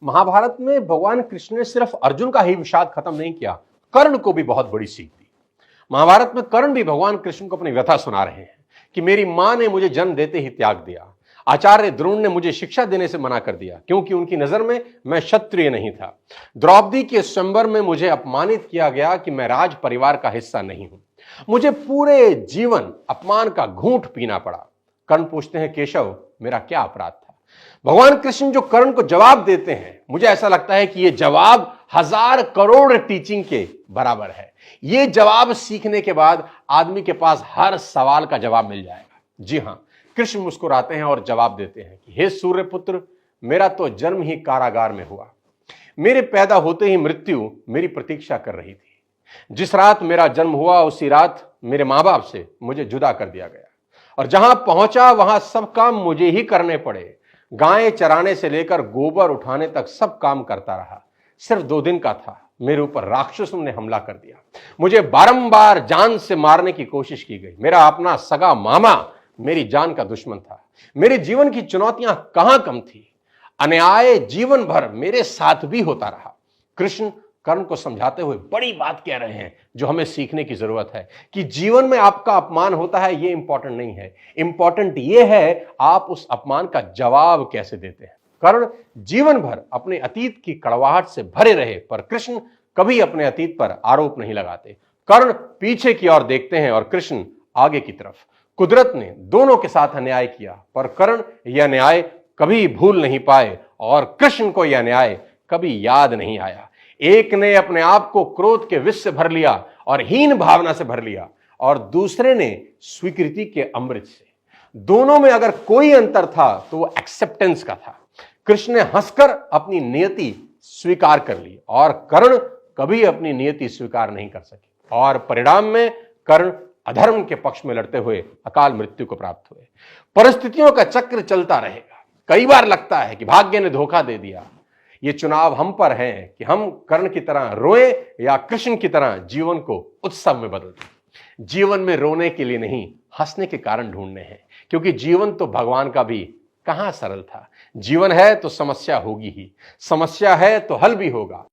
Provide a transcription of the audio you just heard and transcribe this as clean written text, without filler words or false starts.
महाभारत में भगवान कृष्ण ने सिर्फ अर्जुन का ही विषाद खत्म नहीं किया, कर्ण को भी बहुत बड़ी सीख दी। महाभारत में कर्ण भी भगवान कृष्ण को अपनी व्यथा सुना रहे हैं कि मेरी मां ने मुझे जन्म देते ही त्याग दिया, आचार्य द्रोण ने मुझे शिक्षा देने से मना कर दिया क्योंकि उनकी नजर में मैं क्षत्रिय नहीं था। द्रौपदी के स्वयंवर में मुझे अपमानित किया गया कि मैं राज परिवार का हिस्सा नहीं हूं। मुझे पूरे जीवन अपमान का घूंट पीना पड़ा। कर्ण पूछते हैं, केशव मेरा क्या अपराध था? भगवान कृष्ण जो कर्ण को जवाब देते हैं, मुझे ऐसा लगता है कि यह जवाब 1000 करोड़ टीचिंग के बराबर है। यह जवाब सीखने के बाद आदमी के पास हर सवाल का जवाब मिल जाएगा। जी हां, कृष्ण मुस्कुराते हैं और जवाब देते हैं कि हे सूर्यपुत्र, मेरा तो जन्म ही कारागार में हुआ। मेरे पैदा होते ही मृत्यु मेरी प्रतीक्षा कर रही थी। जिस रात मेरा जन्म हुआ उसी रात मेरे मां बाप से मुझे जुदा कर दिया गया और जहां पहुंचा वहां सब काम मुझे ही करने पड़े। गायें चराने से लेकर गोबर उठाने तक सब काम करता रहा। सिर्फ 2 दिन का था, मेरे ऊपर राक्षसों ने हमला कर दिया। मुझे बारंबार जान से मारने की कोशिश की गई। मेरा अपना सगा मामा मेरी जान का दुश्मन था। मेरे जीवन की चुनौतियां कहां कम थी। अन्याय जीवन भर मेरे साथ भी होता रहा। कृष्ण कर्ण को समझाते हुए बड़ी बात कह रहे हैं जो हमें सीखने की जरूरत है कि जीवन में आपका अपमान होता है, यह इंपॉर्टेंट नहीं है। इंपॉर्टेंट यह है आप उस अपमान का जवाब कैसे देते हैं। कर्ण जीवन भर अपने अतीत की कड़वाहट से भरे रहे, पर कृष्ण कभी अपने अतीत पर आरोप नहीं लगाते। कर्ण पीछे की ओर देखते हैं और कृष्ण आगे की तरफ। कुदरत ने दोनों के साथ अन्याय किया, पर कर्ण यह अन्याय कभी भूल नहीं पाए और कृष्ण को यह अन्याय कभी याद नहीं आया। एक ने अपने आप को क्रोध के विष से भर लिया और हीन भावना से भर लिया, और दूसरे ने स्वीकृति के अमृत से। दोनों में अगर कोई अंतर था तो वो एक्सेप्टेंस का था। कृष्ण ने हंसकर अपनी नियति स्वीकार कर ली और कर्ण कभी अपनी नियति स्वीकार नहीं कर सके, और परिणाम में कर्ण अधर्म के पक्ष में लड़ते हुए अकाल मृत्यु को प्राप्त हुए। परिस्थितियों का चक्र चलता रहेगा। कई बार लगता है कि भाग्य ने धोखा दे दिया। ये चुनाव हम पर है कि हम कर्ण की तरह रोएं या कृष्ण की तरह जीवन को उत्सव में बदल दें। जीवन में रोने के लिए नहीं, हंसने के कारण ढूंढने हैं, क्योंकि जीवन तो भगवान का भी कहां सरल था। जीवन है तो समस्या होगी ही, समस्या है तो हल भी होगा।